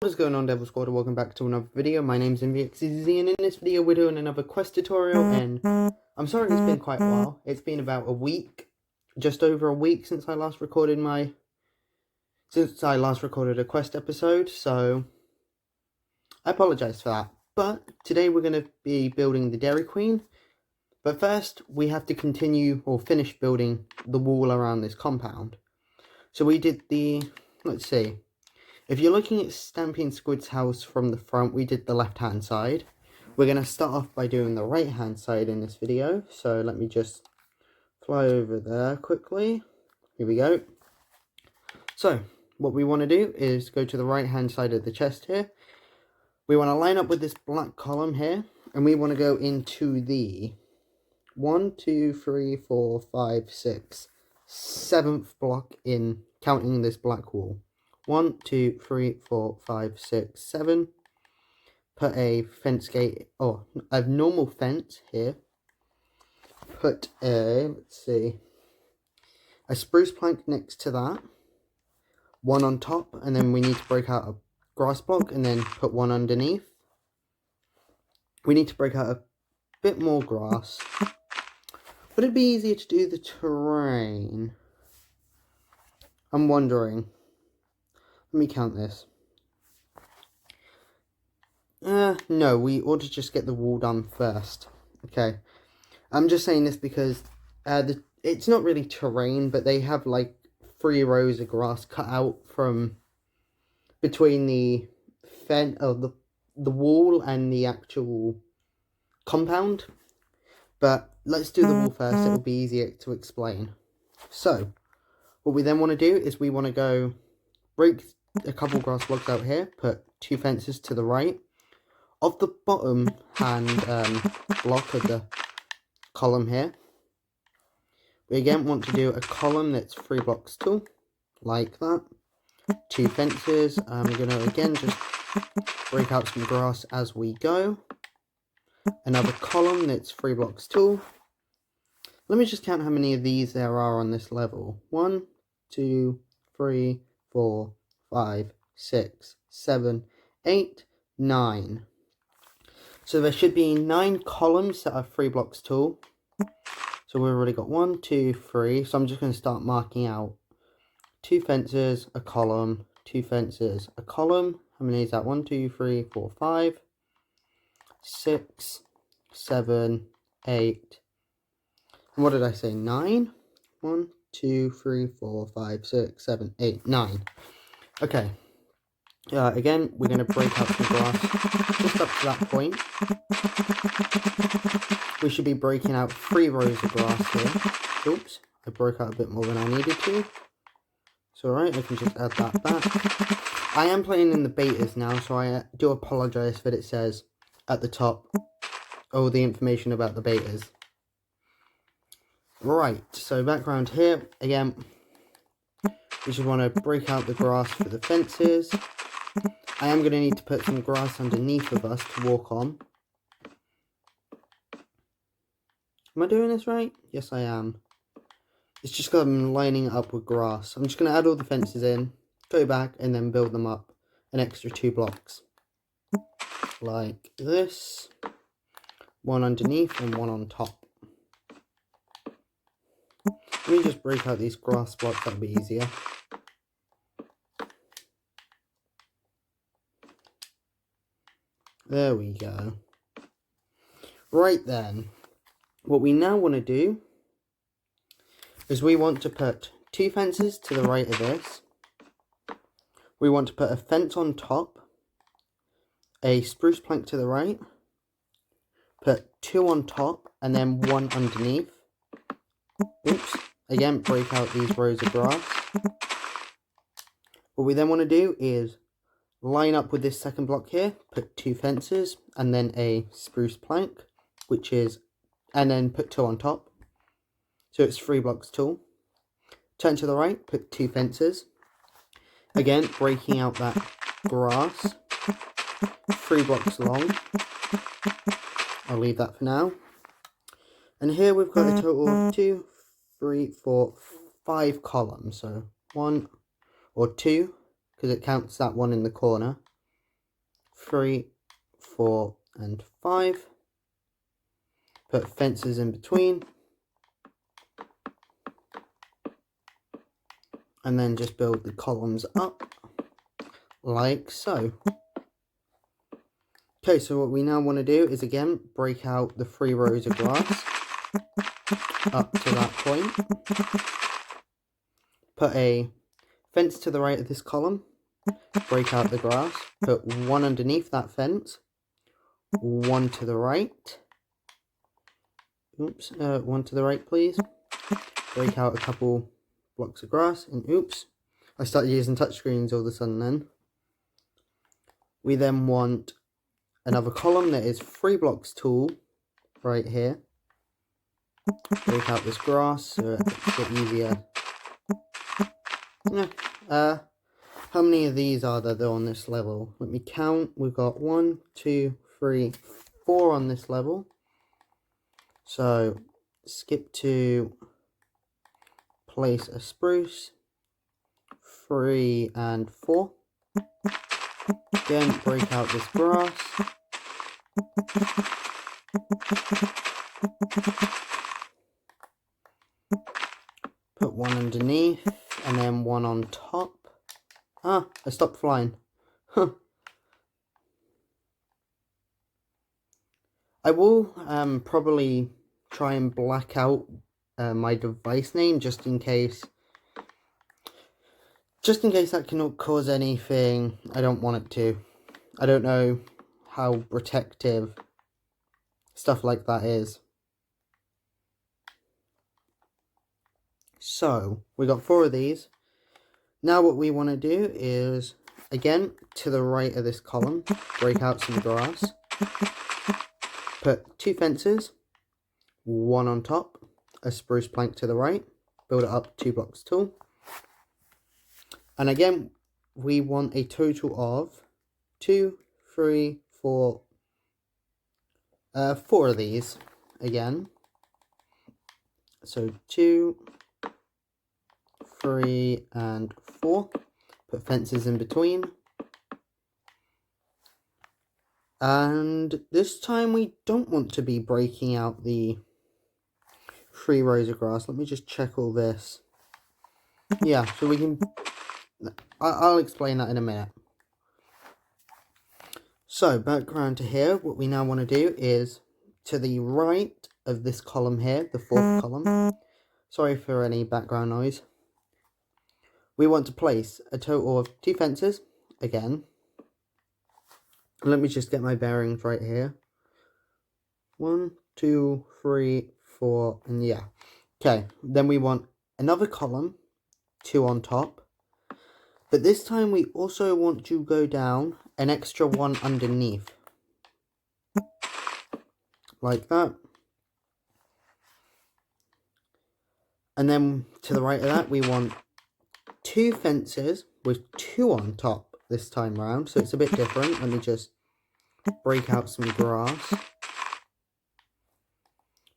What is going on, Devil Squad? Welcome back to another video. My name's MVXZ, and in this video we're doing another quest tutorial, and I'm sorry it's been quite a while. It's been about a week, just over a week since I last recorded a quest episode, so I apologise for that. But today we're going to be building the Dairy Queen, but first we have to finish building the wall around this compound. So we did let's see. If you're looking at Stampy and Squid's house from the front, we did the left-hand side. We're going to start off by doing the right-hand side in this video. So let me just fly over there quickly. Here we go. So what we want to do is go to the right-hand side of the chest here. We want to line up with this black column here. And we want to go into the 1, 2, 3, 4, 5, 6, 7th block in counting this black wall. 1, 2, 3, 4, 5, 6, 7. Put a fence gate, or a normal fence here. Put a spruce plank next to that. One on top, and then we need to break out a grass block and then put one underneath. We need to break out a bit more grass. Would it be easier to do the terrain? I'm wondering. Let me count this. No, we ought to just get the wall done first. Okay. I'm just saying this because it's not really terrain, but they have like 3 rows of grass cut out from between the the wall and the actual compound. But let's do the wall first. It will be easier to explain. So, what we then want to do is we want to go break a couple grass blocks out here, put 2 fences to the right. Of the bottom hand block of the column here, we again want to do a column that's 3 blocks tall, like that. 2 fences. I'm going to again just break out some grass as we go. Another column that's 3 blocks tall. Let me just count how many of these there are on this level. 1, 2, 3, 4, 5, 6, 7, 8, 9. So there should be 9 columns that are 3 blocks tall. So we've already got 1, 2, 3. So I'm just going to start marking out 2 fences, a column, 2 fences, a column. How many is that? 1, 2, 3, 4, 5, 6, 7, 8. And what did I say? 9? 1, 2, 3, 4, 5, 6, 7, 8, 9. Okay, again, we're going to break out some grass just up to that point. We should be breaking out 3 rows of grass here. Oops, I broke out a bit more than I needed to. It's alright, I can just add that back. I am playing in the betas now, so I do apologise that it says at the top all the information about the betas. Right, so background here, again, we just want to break out the grass for the fences. I am going to need to put some grass underneath of us to walk on. Am I doing this right? Yes, I am. It's just because I'm lining it up with grass. I'm just going to add all the fences in, go back, and then build them up an extra 2 blocks. Like this. One underneath and one on top. Let me just break out these grass blocks, that'll be easier. There we go. Right then, what we now want to do is we want to put 2 fences to the right of this. We want to put a fence on top, a spruce plank to the right, put 2 on top, and then 1 underneath. Oops. Again, break out these rows of grass. What we then want to do is line up with this second block here, put 2 fences, and then a spruce plank, and then put 2 on top. So it's 3 blocks tall. Turn to the right, put 2 fences. Again, breaking out that grass. 3 blocks long. I'll leave that for now. And here we've got a total of 2, 3, 4, 5 columns. So 1 or 2, because it counts that one in the corner. 3, 4, and 5. Put fences in between. And then just build the columns up, like so. Okay, so what we now want to do is again break out the 3 rows of grass up to that point. Put a fence to the right of this column, break out the grass, put one underneath that fence, one to the right. Oops, one to the right, please. Break out a couple blocks of grass, and oops, I started using touchscreens all of a sudden then. We then want another column that is 3 blocks tall, right here. Break out this grass so it's a bit easier. How many of these are there on this level? Let me count. We've got 1, 2, 3, 4 on this level. So skip to place a spruce, 3 and 4. Again, break out this grass. Put one underneath and then one on top. Ah, I stopped flying. I will probably try and black out my device name just in case that cannot cause anything I don't want it to. I don't know how protective stuff like that is. So we got 4 of these. Now what we want to do is, again, to the right of this column, break out some grass. Put 2 fences, one on top, a spruce plank to the right, build it up 2 blocks tall. And again, we want a total of 2, 3, 4, 4 of these again. So 2, 3, and 4. Put fences in between. And this time we don't want to be breaking out the 3 rows of grass. Let me just check all this. Yeah, so we can... I'll explain that in a minute. So, back around to here, what we now want to do is, to the right of this column here, the 4th column, sorry for any background noise, we want to place a total of 2 fences, again. Let me just get my bearings right here. 1, 2, 3, 4, and yeah. Okay, then we want another column, 2 on top. But this time we also want to go down an extra 1 underneath. Like that. And then to the right of that we want 2 fences with 2 on top this time round. So it's a bit different. Let me just break out some grass.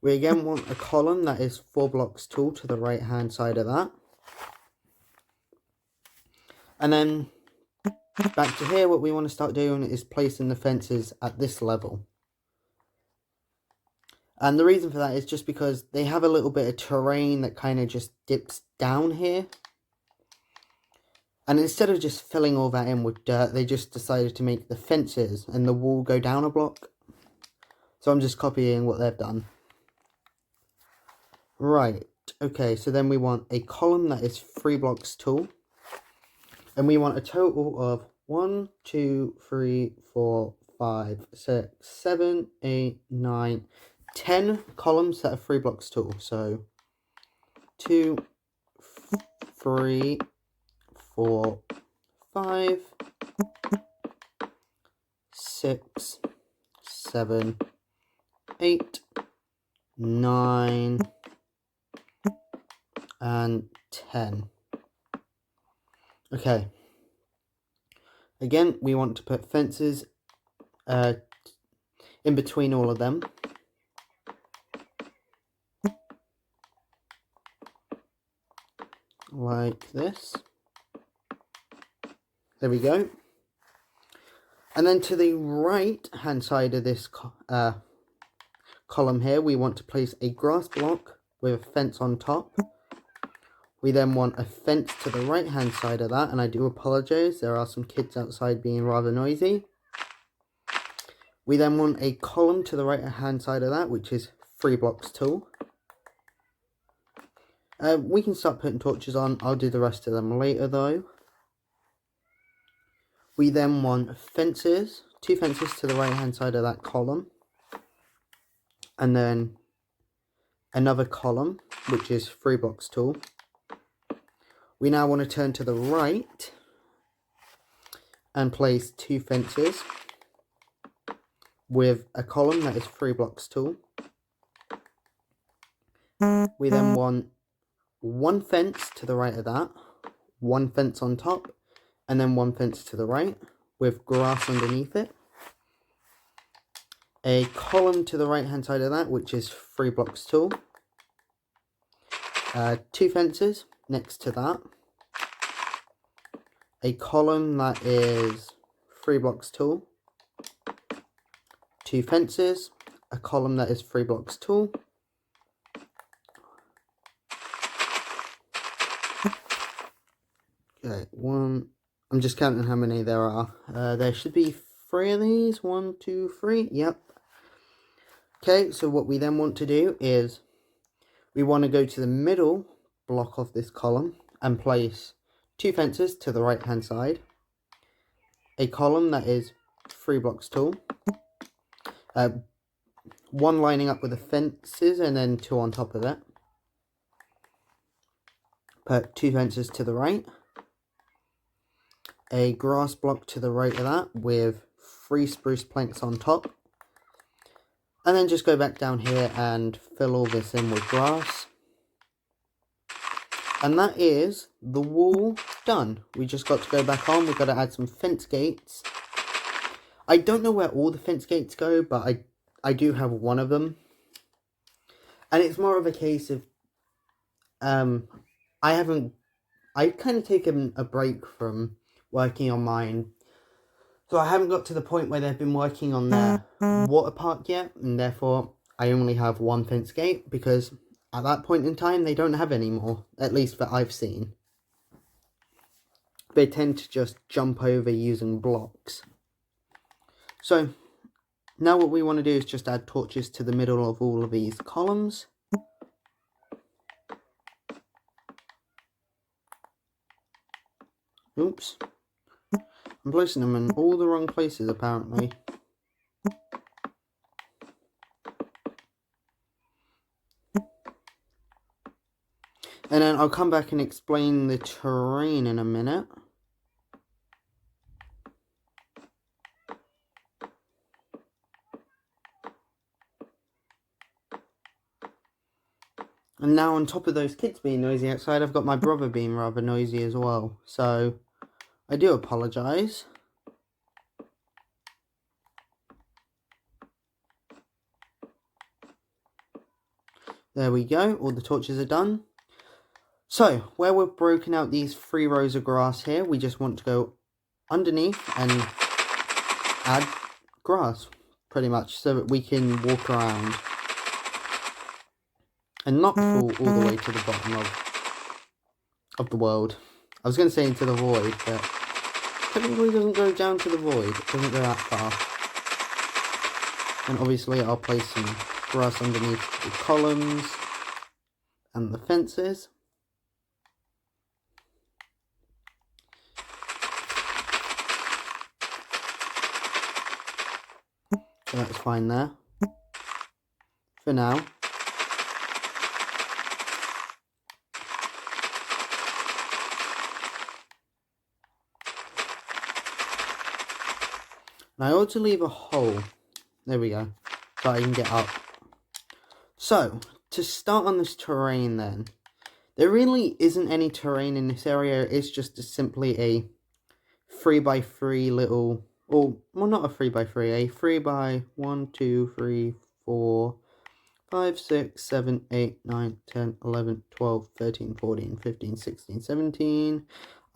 We again want a column that is 4 blocks tall to the right hand side of that. And then back to here, what we want to start doing is placing the fences at this level. And the reason for that is just because they have a little bit of terrain that kind of just dips down here. And instead of just filling all that in with dirt, they just decided to make the fences and the wall go down a block. So I'm just copying what they've done. Right, okay, so then we want a column that is 3 blocks tall. And we want a total of 1, 2, 3, 4, 5, 6, 7, 8, 9, 10 columns that are 3 blocks tall. So 2, 3, 4, 5, 6, 7, 8, 9, and 10. Okay. Again, we want to put fences in between all of them. Like this. There we go. And then to the right hand side of this column here, we want to place a grass block with a fence on top. We then want a fence to the right hand side of that, and I do apologize, there are some kids outside being rather noisy. We then want a column to the right hand side of that, which is 3 blocks tall. We can start putting torches on, I'll do the rest of them later though. We then want fences, 2 fences to the right hand side of that column. And then another column, which is 3 blocks tall. We now want to turn to the right and place 2 fences with a column that is 3 blocks tall. We then want 1 fence to the right of that, 1 fence on top, and then 1 fence to the right with grass underneath it. A column to the right hand side of that, which is 3 blocks tall. 2 fences next to that. A column that is 3 blocks tall. 2 fences. A column that is 3 blocks tall. Okay, I'm just counting how many there are. There should be 3 of these. 1, 2, 3. Yep. Okay, so what we then want to do is we want to go to the middle block of this column and place 2 fences to the right hand side. A column that is 3 blocks tall. 1 lining up with the fences and then 2 on top of it. Put 2 fences to the right. A grass block to the right of that with 3 spruce planks on top. And then just go back down here and fill all this in with grass. And that is the wall done. We just got to go back on. We've got to add some fence gates. I don't know where all the fence gates go, but I do have one of them. And it's more of a case of I've kind of taken a break from working on mine. So I haven't got to the point where they've been working on their water park yet, and therefore I only have 1 fence gate, because at that point in time they don't have any more, at least that I've seen. They tend to just jump over using blocks. So now what we want to do is just add torches to the middle of all of these columns. Oops. I'm placing them in all the wrong places apparently. And then I'll come back and explain the terrain in a minute. And now on top of those kids being noisy outside, I've got my brother being rather noisy as well. So I do apologise. There we go, all the torches are done. So, where we've broken out these 3 rows of grass here, we just want to go underneath and add grass, pretty much, so that we can walk around and not fall all the way to the bottom of the world. I was going to say into the void, but technically it doesn't go down to the void, it doesn't go that far. And obviously I'll place some grass underneath the columns and the fences. So that's fine there for now. And I ought to leave a hole. There we go. So I can get up. So, to start on this terrain then, there really isn't any terrain in this area. It's just simply a 3x3 little, or well, not a 3x3, a 3x 1, 2, 3, 4, 5, 6, 7, 8, 9, 10, 11, 12, 13, 14, 15, 16, 17.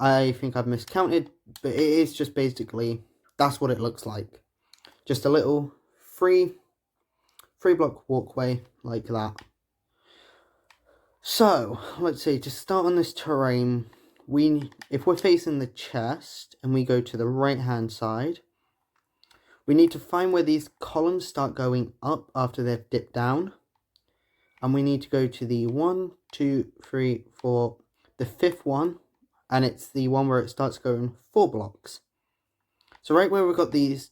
I think I've miscounted, but it is just basically that's what it looks like. Just a little three block walkway like that. So let's see, to start on this terrain, if we're facing the chest and we go to the right hand side, we need to find where these columns start going up after they've dipped down. And we need to go to the 1, 2, 3, 4, the 5th one. And it's the one where it starts going 4 blocks. So right where we've got these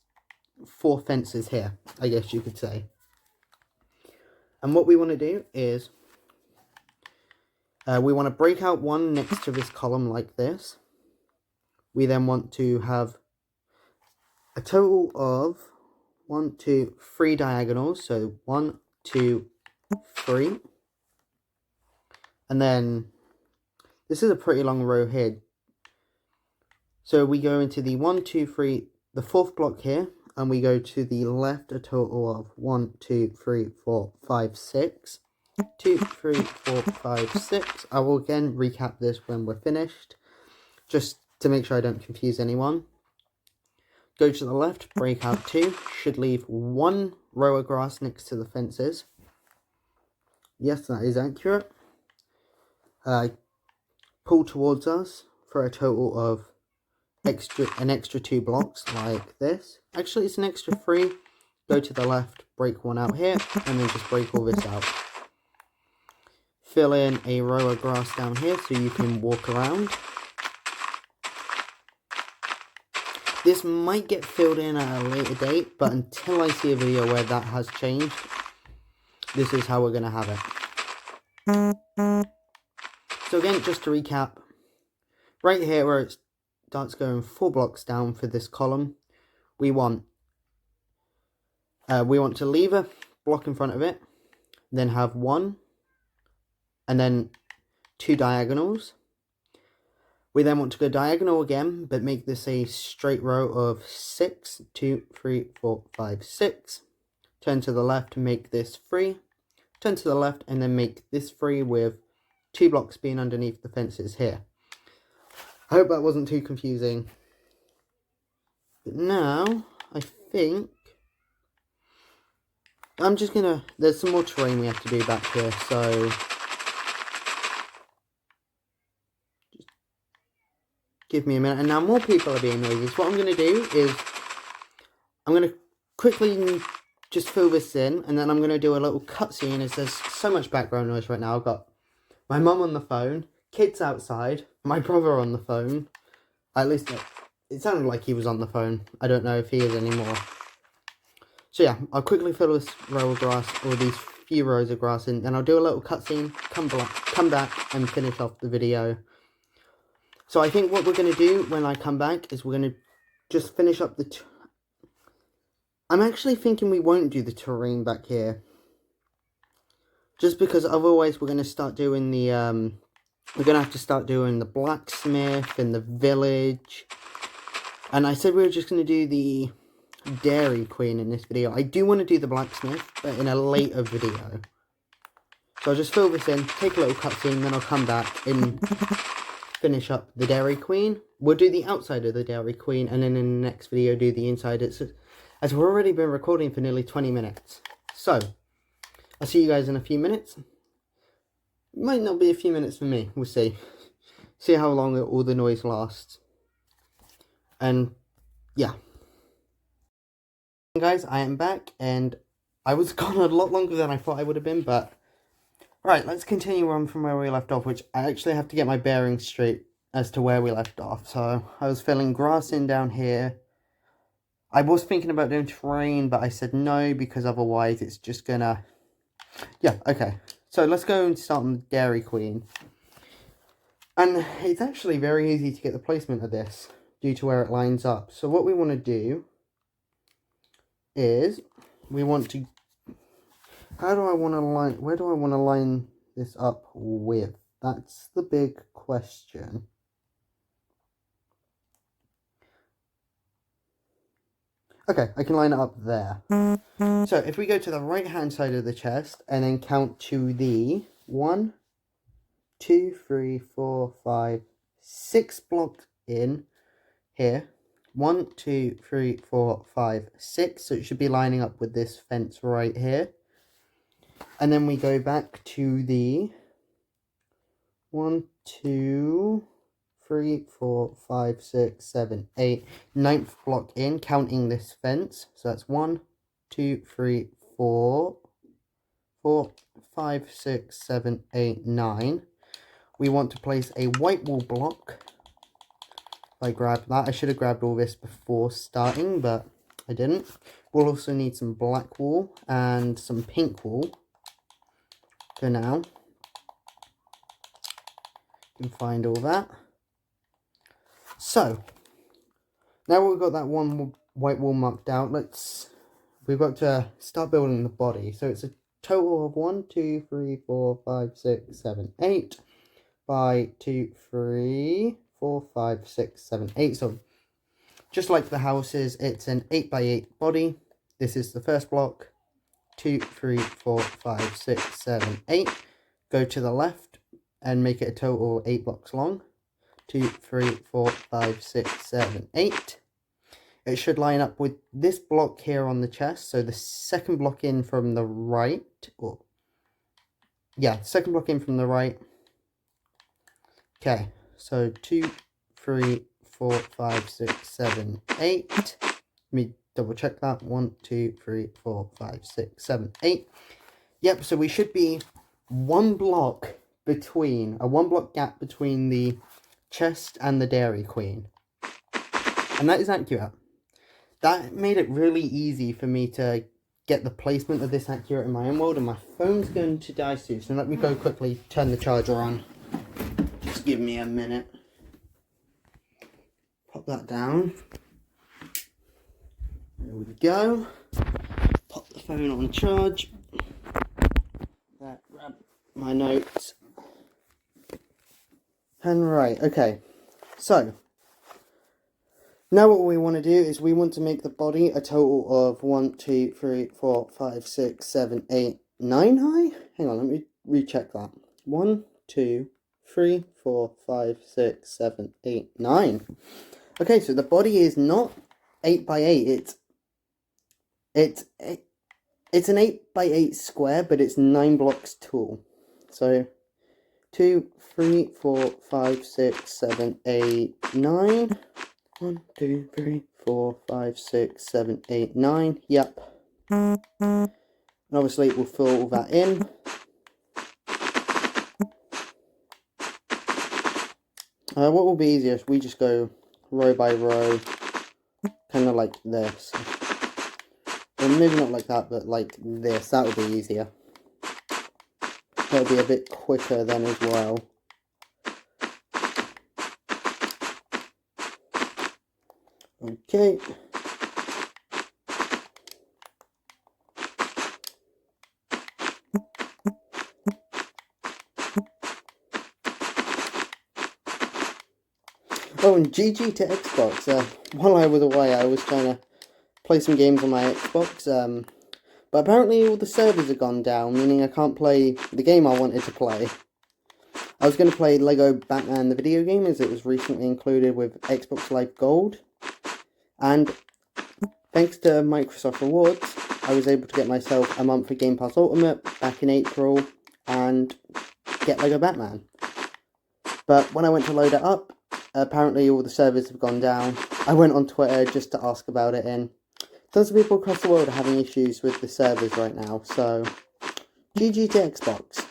4 fences here, I guess you could say. And what we want to do is, we want to break out one next to this column like this. We then want to have a total of 1, 2, 3 diagonals. So 1, 2, 3. And then this is a pretty long row here. So we go into the 1, 2, 3, the 4th block here, and we go to the left a total of 1, 2, 3, 4, 5, 6. 2, 3, 4, 5, 6. I will again recap this when we're finished, just to make sure I don't confuse anyone. Go to the left, break out 2, should leave 1 row of grass next to the fences. Yes, that is accurate. Pull towards us for a total of an extra 2 blocks like this. Actually, it's an extra 3. Go to the left, break 1 out here, and then just break all this out. Fill in a row of grass down here so you can walk around. This might get filled in at a later date, but until I see a video where that has changed, this is how we're going to have it. So again, just to recap, right here where it starts going 4 blocks down for this column, we want to leave a block in front of it, then have 1, and then 2 diagonals. We then want to go diagonal again, but make this a straight row of 6, 2, 3, 4, 5, 6. Turn to the left to make this 3. Turn to the left and then make this 3 with 2 blocks being underneath the fences here. I hope that wasn't too confusing. But now, I think I'm just gonna, there's some more terrain we have to do back here, so just give me a minute. And now more people are being noisy. So what I'm gonna do is, I'm gonna quickly just fill this in, and then I'm gonna do a little cutscene as there's so much background noise right now. I've got my mum on the phone, kids outside, my brother on the phone. At least it sounded like he was on the phone. I don't know if he is anymore. So yeah, I'll quickly fill this row of grass, or these few rows of grass in, and I'll do a little cutscene, come back and finish off the video. So I think what we're going to do when I come back is we're going to just finish up the... I'm actually thinking we won't do the terrain back here. Just because otherwise we're going to start doing the... we're going to have to start doing the blacksmith and the village. And I said we were just going to do the Dairy Queen in this video. I do want to do the blacksmith, but in a later video. So I'll just fill this in, take a little cutscene, then I'll come back and finish up the Dairy Queen. We'll do the outside of the Dairy Queen, and then in the next video do the inside. As we've already been recording for nearly 20 minutes. So, I'll see you guys in a few minutes. Might not be a few minutes for me, we'll see. See how long all the noise lasts. And, yeah. Guys, I am back, and I was gone a lot longer than I thought I would have been, but... Right, let's continue on from where we left off, which I actually have to get my bearings straight as to where we left off. So, I was filling grass in down here. I was thinking about doing terrain, but I said no, because otherwise it's just gonna... Yeah, okay. So, let's go and start on the Dairy Queen. And it's actually very easy to get the placement of this, due to where it lines up. So, what we want to do is we want to, where do I want to line this up with? That's the big question. Okay, I can line it up there. So if we go to the right hand side of the chest and then count to the 1, 2, 3, 4, 5, 6 blocks in here, 1, 2, 3, 4, 5, 6. So it should be lining up with this fence right here. And then we go back to the 1, 2, 3, 4, 5, 6, 7, 8, 9th block in, counting this fence. So that's 1, 2, 3, 4, 5, 6, 7, 8, 9. We want to place a white wool block. I grabbed that. I should have grabbed all this before starting, but I didn't. We'll also need some black wool and some pink wool for now. You can find all that. So, now we've got that one white wool marked out, we've got to start building the body. So it's a total of 1, 2, 3, 4, 5, 6, 7, 8 by 2, 3, 4, 5, 6, 7, 8. So just like the houses, it's an 8 by 8 body. This is the first block. 2, 3, 4, 5, 6, 7, 8. Go to the left and make it a total 8 blocks long. 2, 3, 4, 5, 6, 7, 8. It should line up with this block here on the chest. So the second block in from the right. Second block in from the right. Okay, so 2, 3, 4, 5, 6, 7, 8. Let me double check that. 1, 2, 3, 4, 5, 6, 7, 8. Yep, so we should be a one block gap between the chest and the Dairy Queen. And that is accurate. That made it really easy for me to get the placement of this accurate in my own world, and my phone's going to die soon. So let me go quickly turn the charger on. Just give me a minute. Pop that down. There we go. Pop the phone on charge. There, grab my notes. And right, okay. So, now what we want to do is we want to make the body a total of 1, 2, 3, 4, 5, 6, 7, 8, 9 high. Hang on, let me recheck that. 1, 2, 3, 4, 5, 6, 7, 8, 9. Okay, so the body is not 8 by 8. It's an 8 by 8 square, but it's 9 blocks tall. So 2, 3, 4, 5, 6, 7, 8, 9. 1, 2, 3, 4, 5, 6, 7, 8, 9. Yep. And obviously we'll fill all that in. What will be easier is we just go row by row, kind of like this. Or maybe not like that, but like this. That would be easier. That would be a bit quicker then as well. Okay. Oh, and GG to Xbox. While I was away, I was trying to play some games on my Xbox, but apparently all the servers have gone down, meaning I can't play the game I wanted to play. I was going to play Lego Batman the video game, as it was recently included with Xbox Live Gold, and thanks to Microsoft Rewards, I was able to get myself a month of Game Pass Ultimate back in April, and get Lego Batman. But when I went to load it up, apparently all the servers have gone down. I went on Twitter just to ask about it, and tons of people across the world are having issues with the servers right now, so GG to Xbox.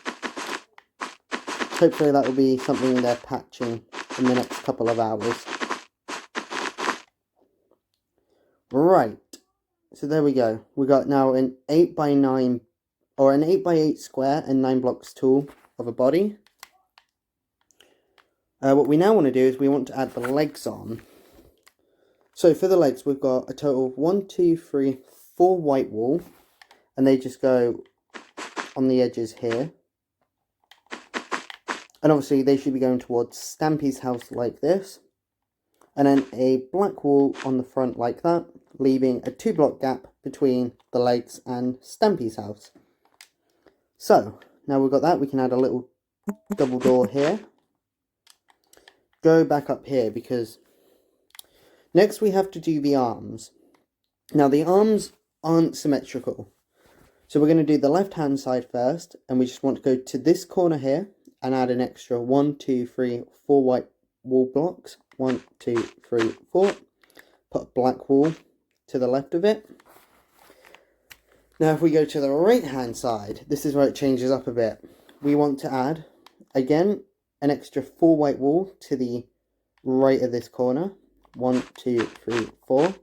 Hopefully that will be something they're patching in the next couple of hours. Right, so there we go. We got now an 8 by 9, or an 8 by 8 square and 9 blocks tall of a body. What we now want to do is we want to add the legs on. So for the legs, we've got a total of 1, 2, 3, 4 white wool, and they just go on the edges here. And obviously they should be going towards Stampy's house like this, and then a black wool on the front like that, leaving a 2 block gap between the legs and Stampy's house. So now we've got that, we can add a little double door here. Go back up here, because Next we have to do the arms. Now the arms aren't symmetrical. So we're going to do the left hand side first, and we just want to go to this corner here and add an extra 1, 2, 3, 4 white wool blocks. 1, 2, 3, 4. Put black wool to the left of it. Now if we go to the right hand side, this is where it changes up a bit. We want to add, again, an extra 4 white wool to the right of this corner. 1, 2, 3, 4.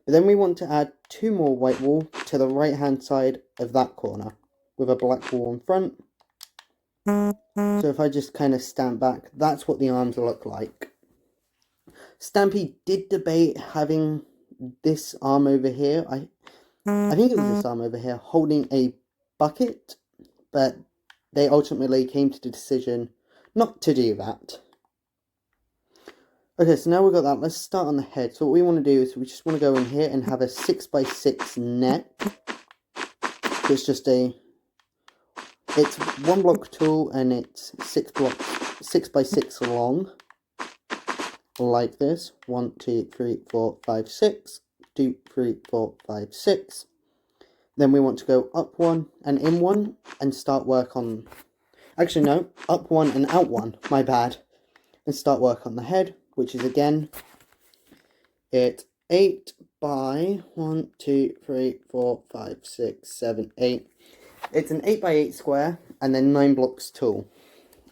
But then we want to add 2 more white wool to the right hand side of that corner with a black wool in front. So if I just kind of stand back, that's what the arms look like. Stampy did debate having this arm over here. I think it was this arm over here holding a bucket, but they ultimately came to the decision not to do that. Okay, so now we've got that. Let's start on the head. So what we want to do is we just want to go in here and have a 6x6 neck. So it's just it's 1 block tall and it's 6x6 long. Like this. 1, 2, 3, 4, 5, 6. 2, 3, 4, 5, 6. Then we want to go up 1 and in 1 and start work on... Actually, no. Up 1 and out 1. My bad. And start work on the head, which is again, it's 8 by 1, 2, 3, 4, 5, 6, 7, 8. It's an 8 by 8 square and then 9 blocks tall.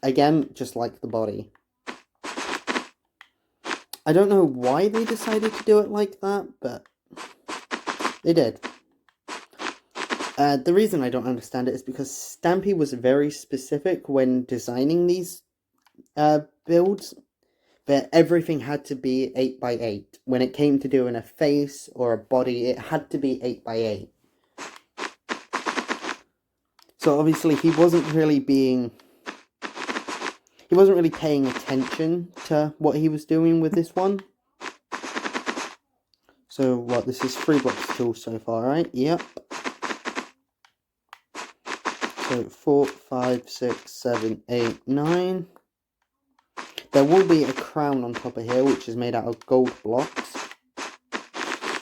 Again, just like the body. I don't know why they decided to do it like that, but they did. The reason I don't understand it is because Stampy was very specific when designing these builds, that everything had to be 8 by 8. When it came to doing a face or a body, it had to be 8 by 8. So obviously he wasn't really paying attention to what he was doing with this one. So what, this is 3 blocks tall so far, right? Yep. So 4, 5, 6, 7, 8, 9. There will be a crown on top of here, which is made out of gold blocks.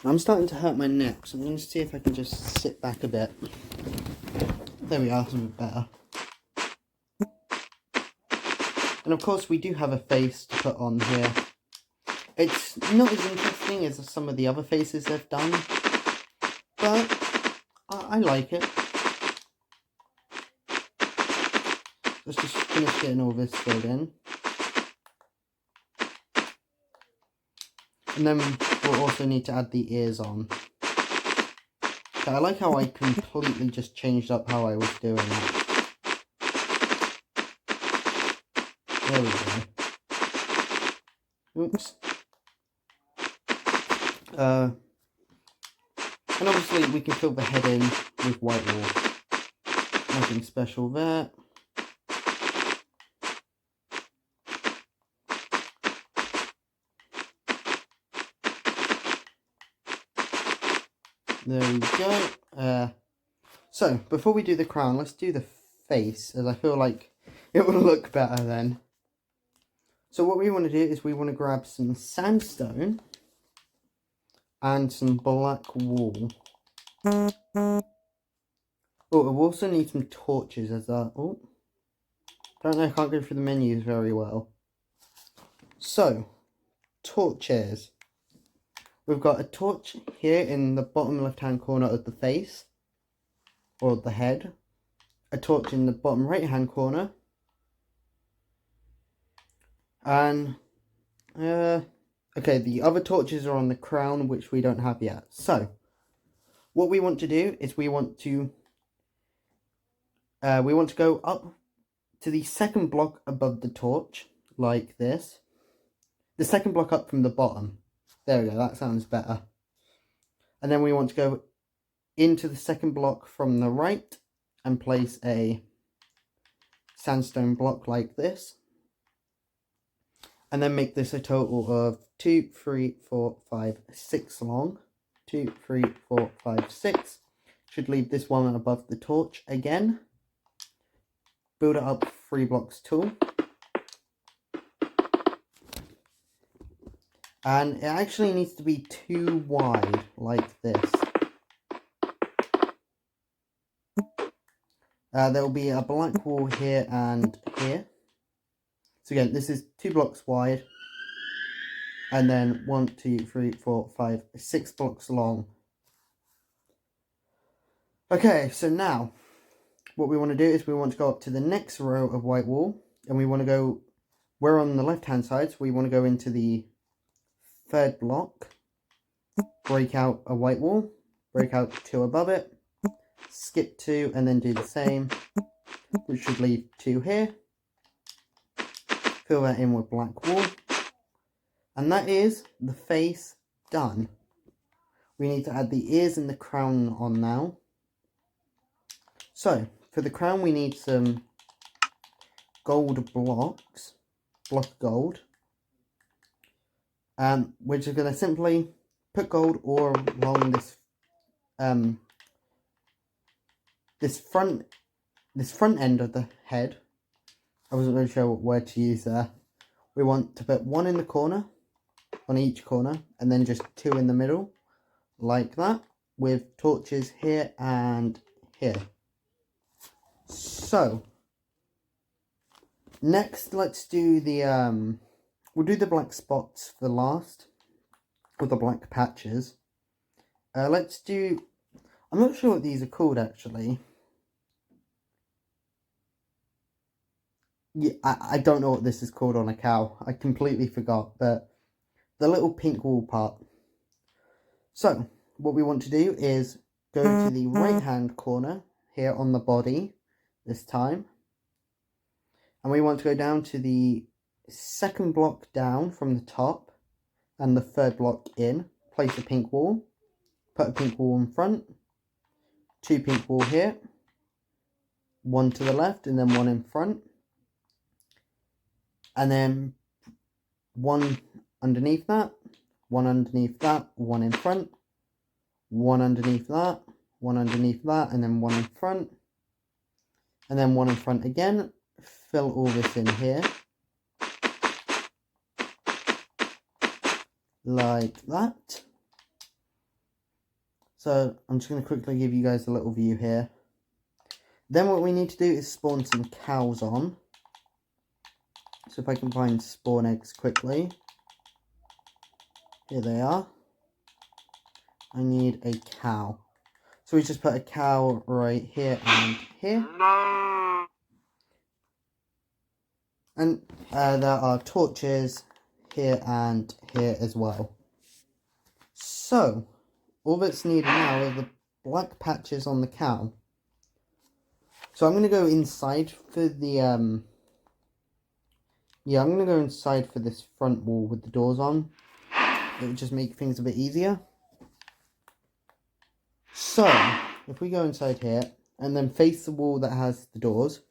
I'm starting to hurt my neck, so I'm going to see if I can just sit back a bit. There we are, something better. And of course we do have a face to put on here. It's not as interesting as some of the other faces they've done, but I like it. Let's just finish getting all this filled in. And then we'll also need to add the ears on. Okay, I like how I completely just changed up how I was doing it. There we go. Oops. And obviously we can fill the head in with white wool. Nothing special there. There we go. So, before we do the crown, let's do the face, as I feel like it will look better then. So what we want to do is we want to grab some sandstone and some black wool. Oh, we'll also need some torches as that. Oh, don't know, I can't go through the menus very well. So, torches. We've got a torch here in the bottom left hand corner of the face, or the head. A torch in the bottom right hand corner. And, okay, the other torches are on the crown, which we don't have yet. So, what we want to do is we want to go up to the second block above the torch, like this. The second block up from the bottom. There we go, that sounds better. And then we want to go into the second block from the right and place a sandstone block like this. And then make this a total of 2, 3, 4, 5, 6 long. 2, 3, 4, 5, 6. Should leave this one above the torch again. Build it up 3 blocks tall. And it actually needs to be too wide, like this. There will be a black wall here and here. So again, this is 2 blocks wide. And then 1, 2, 3, 4, 5, 6 blocks long. Okay, so now what we want to do is we want to go up to the next row of white wall. And we want to go, we're on the left hand side, so we want to go into the 3rd block. Break out a white wall. Break out 2 above it. Skip 2 and then do the same. Which should leave 2 here. Fill that in with black wool. And that is the face done. We need to add the ears and the crown on now. So, for the crown we need some gold blocks. Block of gold. Which are going to simply put gold all along this this front end of the head. I wasn't really sure what word to use there. We want to put 1 in the corner, on each corner, and then just 2 in the middle, like that, with torches here and here. So, next let's do the, we'll do the black spots for last, with the black patches. Let's do, I'm not sure what these are called actually. Yeah, I don't know what this is called on a cow. I completely forgot, but the little pink wool part. So, what we want to do is go to the right hand corner here on the body this time. And we want to go down to the 2nd block down from the top and the 3rd block in. Place a pink wool. Put a pink wool in front. 2 pink wool here. 1 to the left and then 1 in front. And then 1 underneath that, 1 underneath that, 1 in front, 1 underneath that, 1 underneath that, and then 1 in front, and then 1 in front again. Fill all this in here, like that. So I'm just going to quickly give you guys a little view here. Then what we need to do is spawn some cows on. So if I can find spawn eggs quickly. Here they are. I need a cow. So we just put a cow right here and here. And there are torches here and here as well. So, all that's needed now are the black patches on the cow. So I'm going to go inside for the, yeah, I'm going to go inside for this front wall with the doors on. It would just make things a bit easier. So, if we go inside here, and then face the wall that has the doors,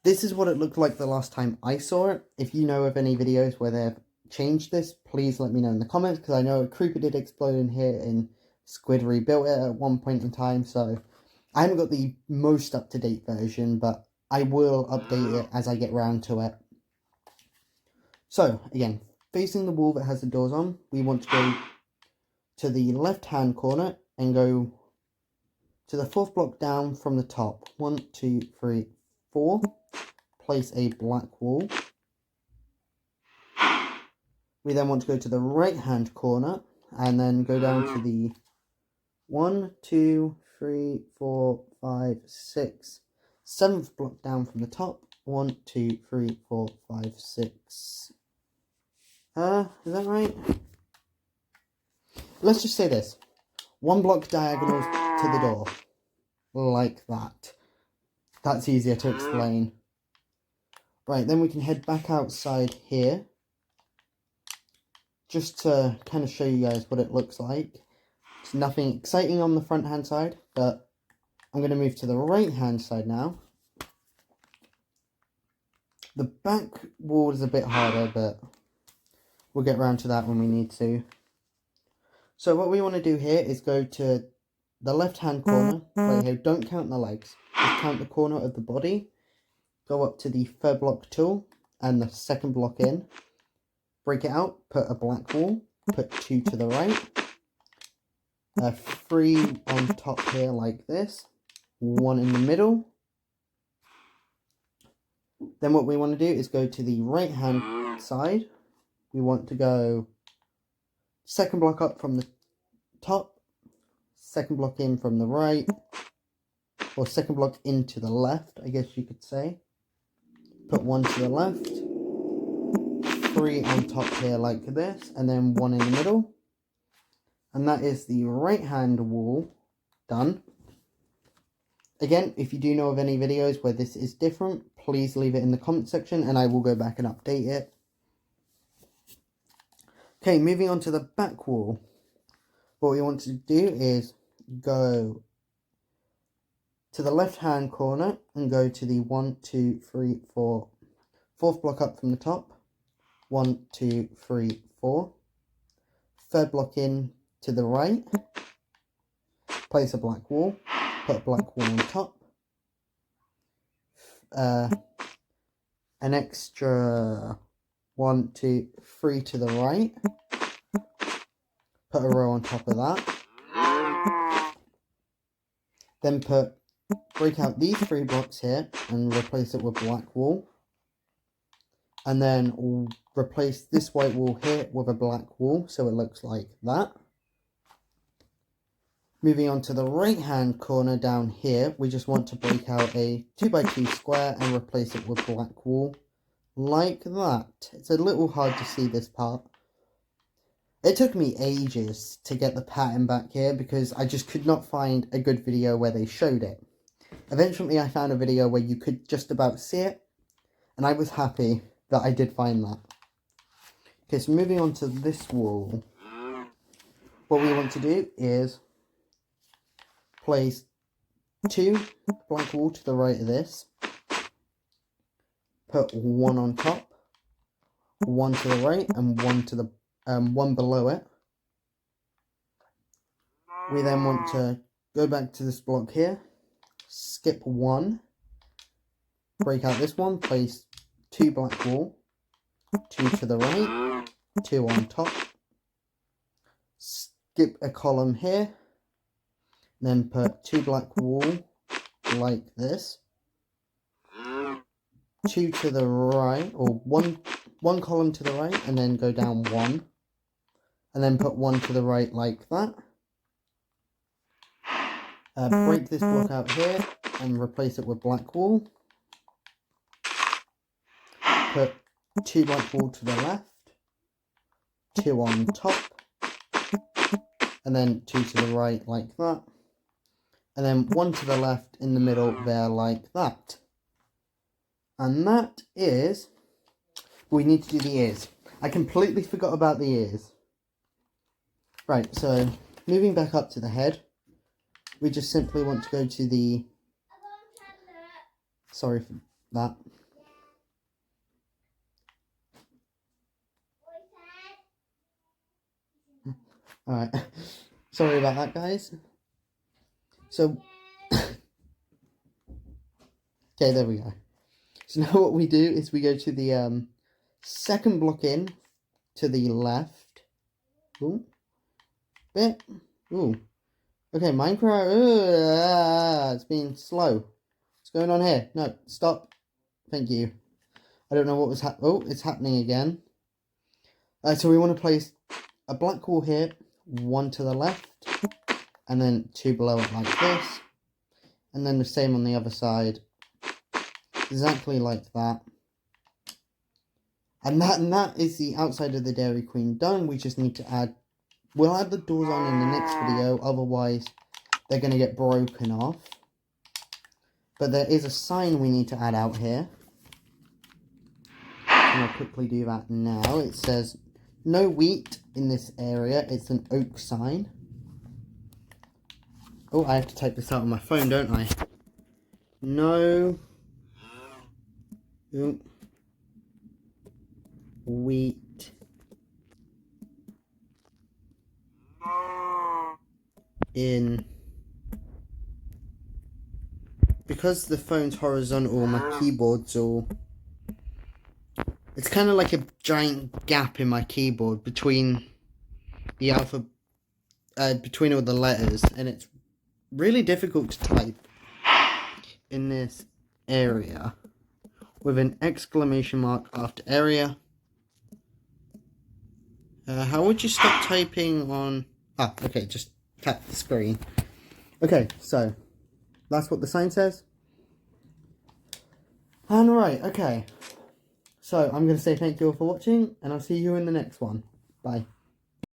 this is what it looked like the last time I saw it. If you know of any videos where they've changed this, please let me know in the comments, because I know a creeper did explode in here, and Squid rebuilt it at one point in time, so I haven't got the most up-to-date version, but I will update it as I get round to it. So, again, facing the wall that has the doors on, we want to go to the left-hand corner and go to the 4th block down from the top. 1, 2, 3, 4. Place a black wall. We then want to go to the right-hand corner and then go down to the 1, 2, 3, 4, 5, 6, 7th block down from the top. 1, 2, 3, 4, 5, 6. Is that right? Let's just say this. 1 block diagonal to the door. Like that. That's easier to explain. Right, then we can head back outside here. Just to kind of show you guys what it looks like. It's nothing exciting on the front hand side, but I'm going to move to the right hand side now. The back wall is a bit harder, but we'll get around to that when we need to. So what we want to do here is go to the left hand corner. Right here, don't count the legs. Just count the corner of the body. Go up to the 3rd block tool and the 2nd block in. Break it out, put a black wall. put 2 to the right, 3 on top here like this, 1 in the middle. Then what we want to do is go to the right hand side. We want to go second block up from the top, second block in from the right, or second block into the left, I guess you could say. Put 1 to the left, 3 on top here like this, and then 1 in the middle. And that is the right hand wall done. Again, if you do know of any videos where this is different, please leave it in the comment section and I will go back and update it. Okay, moving on to the back wall. What we want to do is go to the left hand corner and go to the 1, 2, 3, 4, fourth block up from the top. 1, 2, 3, 4. Third block in to the right. Place a black wall. Put a black wall on top. An extra 1, 2, 3 to the right. Put a row on top of that. Then break out these 3 blocks here and replace it with black wall. And then replace this white wall here with a black wall so it looks like that. Moving on to the right hand corner down here, we just want to break out a 2x2 square and replace it with black wall like that. It's a little hard to see this part. It took me ages to get the pattern back here because I just could not find a good video where they showed it. Eventually I found a video where you could just about see it, and I was happy that I did find that. Okay, so moving on to this wall, what we want to do is place 2 black wall to the right of this, put 1 on top, 1 to the right, and 1 to the 1 below it. We then want to go back to this block here, skip 1, break out this one, place 2 black wall, 2 to the right, 2 on top, skip a column here, then put 2 black wall like this, 2 to the right, or one column to the right, and then go down 1, and then put 1 to the right like that. Break this block out here and replace it with black wall. Put 2 black wall to the left, 2 on top, and then 2 to the right like that. And then 1 to the left in the middle there like that. And that is, we need to do the ears. I completely forgot about the ears. Right, so moving back up to the head, we just simply want to go to the, sorry for that. Alright, sorry about that, guys. So, okay, there we go. So now what we do is we go to the second block in to the left. Ooh, bit. Ooh. Okay, Minecraft. It's being slow. What's going on here? No, stop. Thank you. I don't know what was happening. Oh, it's happening again. So we want to place a black wall here, 1 to the left, and then 2 below it like this, and then the same on the other side, exactly like that. And that is the outside of the Dairy Queen done. We just need to add, we'll add the doors on in the next video, otherwise they're going to get broken off. But there is a sign we need to add out here, and I'll quickly do that now. It says, no wheat in this area. It's an oak sign. Oh, I have to type this out on my phone, don't I? No wheat in... Because the phone's horizontal, my keyboard's all... It's kind of like a giant gap in my keyboard between the alphabet between all the letters, and it's really difficult to type in this area with an exclamation mark after area. How would you stop typing on... okay, just tap the screen. Okay, so that's what the sign says. And right, okay. So I'm going to say thank you all for watching, and I'll see you in the next one. Bye.